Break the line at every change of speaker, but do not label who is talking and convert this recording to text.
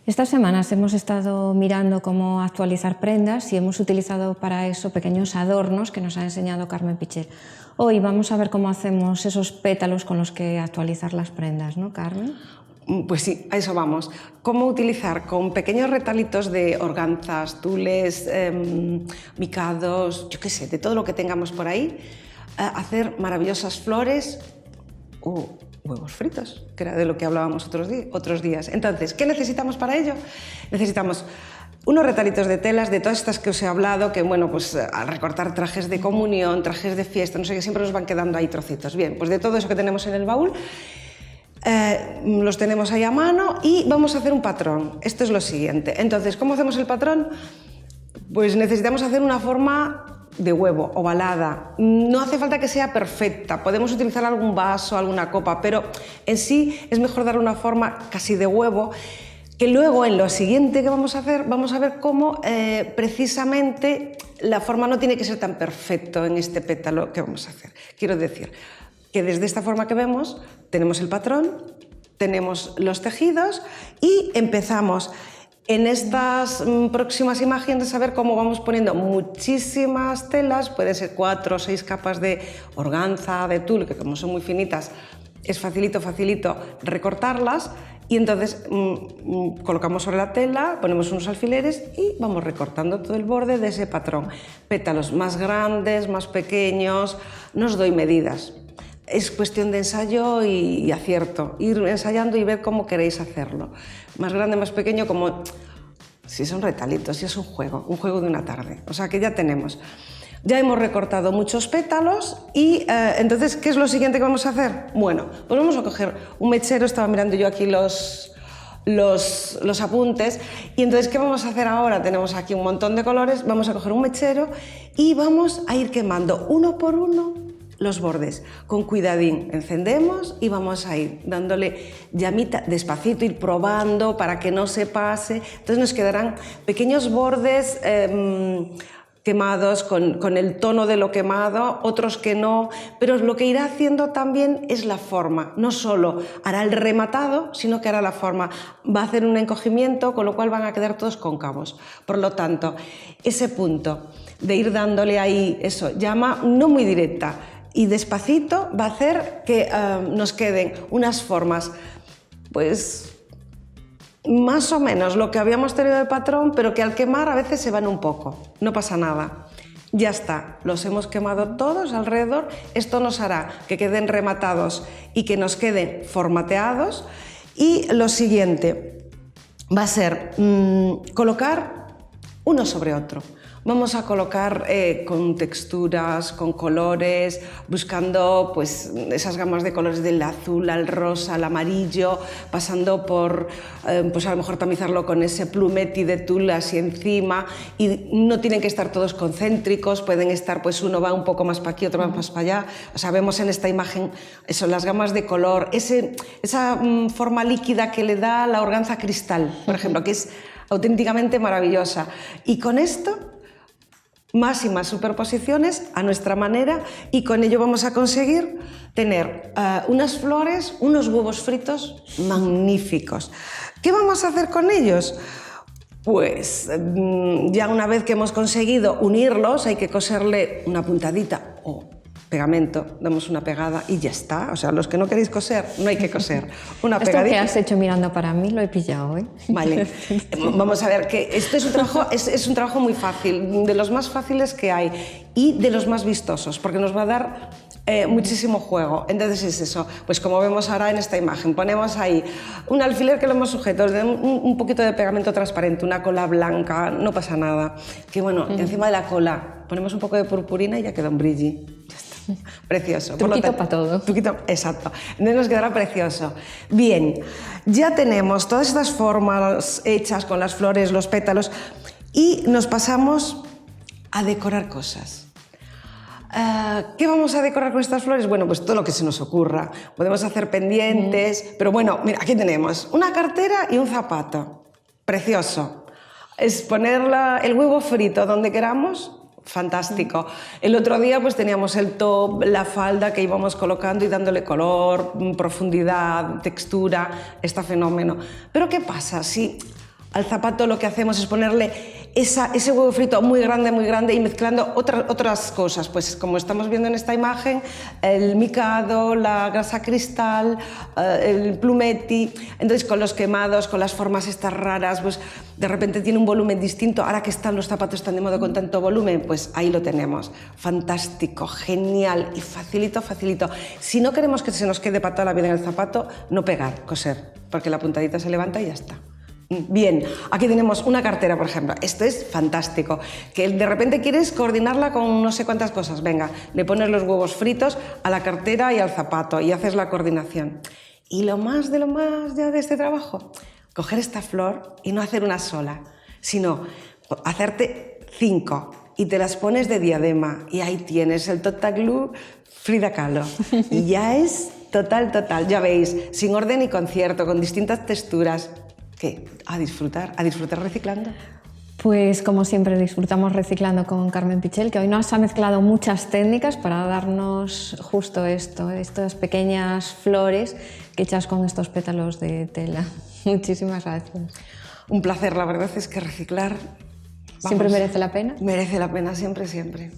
Estas semanas hemos estado mirando cómo actualizar prendas y hemos utilizado para eso pequeños adornos que nos ha enseñado Carmen Pichel. Hoy vamos a ver cómo hacemos esos pétalos con los que actualizar las prendas, ¿no, Carmen?
Pues sí, a eso vamos. Cómo utilizar con pequeños retalitos de organzas, tules, micados, yo qué sé, de todo lo que tengamos por ahí, hacer maravillosas flores o huevos fritos, que era de lo que hablábamos otros días. Entonces, ¿qué necesitamos para ello? Necesitamos unos retalitos de telas, de todas estas que os he hablado, que bueno, pues al recortar trajes de comunión, trajes de fiesta, no sé qué, siempre nos van quedando ahí trocitos. Bien, pues de todo eso que tenemos en el baúl, los tenemos ahí a mano y vamos a hacer un patrón. Esto es lo siguiente. Entonces, ¿cómo hacemos el patrón? Pues necesitamos hacer una forma de huevo, ovalada. No hace falta que sea perfecta, podemos utilizar algún vaso, alguna copa, pero en sí es mejor dar una forma casi de huevo, que luego en lo siguiente que vamos a hacer, vamos a ver cómo precisamente la forma no tiene que ser tan perfecto en este pétalo que vamos a hacer. Quiero decir que desde esta forma que vemos tenemos el patrón, tenemos los tejidos y empezamos en estas próximas imágenes a ver cómo vamos poniendo muchísimas telas, pueden ser 4 o 6 capas de organza, de tul, que como son muy finitas es facilito recortarlas y entonces colocamos sobre la tela, ponemos unos alfileres y vamos recortando todo el borde de ese patrón. Pétalos más grandes, más pequeños, no os doy medidas. Es cuestión de ensayo y acierto, ir ensayando y ver cómo queréis hacerlo. Más grande, más pequeño, como si son retalitos, si es un juego de una tarde. O sea que ya tenemos. Ya hemos recortado muchos pétalos y entonces, ¿qué es lo siguiente que vamos a hacer? Bueno, pues vamos a coger un mechero, estaba mirando yo aquí los apuntes y entonces, ¿qué vamos a hacer ahora? Tenemos aquí un montón de colores, vamos a coger un mechero y vamos a ir quemando uno por uno los bordes, con cuidadín, encendemos y vamos a ir dándole llamita, despacito, ir probando para que no se pase, entonces nos quedarán pequeños bordes quemados con el tono de lo quemado, otros que no, pero lo que irá haciendo también es la forma, no solo hará el rematado, sino que hará la forma, va a hacer un encogimiento, con lo cual van a quedar todos cóncavos, por lo tanto, ese punto de ir dándole ahí eso, llama no muy directa, y despacito va a hacer que nos queden unas formas, pues más o menos lo que habíamos tenido de patrón, pero que al quemar a veces se van un poco, no pasa nada. Ya está, los hemos quemado todos alrededor, esto nos hará que queden rematados y que nos queden formateados y lo siguiente va a ser colocar uno sobre otro. Vamos a colocar con texturas, con colores, buscando pues, esas gamas de colores del azul al rosa, al amarillo, pasando por pues a lo mejor tamizarlo con ese plumetti de tul así encima y no tienen que estar todos concéntricos, pueden estar, pues uno va un poco más para aquí, otro va más para allá. O sea, vemos en esta imagen eso, las gamas de color, esa forma líquida que le da la organza cristal, por ejemplo, que es auténticamente maravillosa. Y con esto más y más superposiciones a nuestra manera y con ello vamos a conseguir tener unas flores, unos huevos fritos magníficos. ¿Qué vamos a hacer con ellos? Pues ya una vez que hemos conseguido unirlos hay que coserle una puntadita o pegamento, damos una pegada y ya está. O sea, los que no queréis coser, no hay que coser. Una
Esto
pegadita.
que has hecho mirando para mí lo he pillado, ¿eh?
Vale, vamos a ver que esto es un trabajo muy fácil, de los más fáciles que hay y de los más vistosos, porque nos va a dar muchísimo juego. Entonces es eso, pues como vemos ahora en esta imagen, ponemos ahí un alfiler que lo hemos sujeto, un poquito de pegamento transparente, una cola blanca, no pasa nada. Que bueno, encima de la cola ponemos un poco de purpurina y ya queda un brilli. Ya está. Precioso.
Truquito para todo.
Truquito, exacto. Entonces nos quedará precioso. Bien, ya tenemos todas estas formas hechas con las flores, los pétalos y nos pasamos a decorar cosas. ¿Qué vamos a decorar con estas flores? Bueno, pues todo lo que se nos ocurra. Podemos hacer pendientes, pero bueno, mira, aquí tenemos una cartera y un zapato. Precioso. Es poner el huevo frito donde queramos. Fantástico. El otro día pues teníamos el top, la falda que íbamos colocando y dándole color, profundidad, textura, está fenómeno. Pero ¿qué pasa si al zapato lo que hacemos es ponerle ese huevo frito muy grande y mezclando otras cosas? Pues como estamos viendo en esta imagen, el micado, la grasa cristal, el plumetti, entonces con los quemados, con las formas estas raras, pues de repente tiene un volumen distinto. Ahora que están los zapatos tan de moda con tanto volumen, pues ahí lo tenemos. Fantástico, genial y facilito. Si no queremos que se nos quede para toda la vida en el zapato, no pegar, coser, porque la puntadita se levanta y ya está. Bien, aquí tenemos una cartera, por ejemplo. Esto es fantástico, que de repente quieres coordinarla con no sé cuántas cosas. Venga, le pones los huevos fritos a la cartera y al zapato y haces la coordinación. Y lo más ya de este trabajo, coger esta flor y no hacer una sola, sino hacerte 5 y te las pones de diadema y ahí tienes el Total Glue Frida Kahlo. Y ya es total, ya veis, sin orden y concierto, con distintas texturas. ¿Qué? A disfrutar reciclando.
Pues como siempre disfrutamos reciclando con Carmen Pichel, que hoy nos ha mezclado muchas técnicas para darnos justo esto, estas pequeñas flores que echas con estos pétalos de tela. Muchísimas gracias.
Un placer, la verdad es que reciclar...
¿Siempre merece la pena?
Merece la pena, siempre.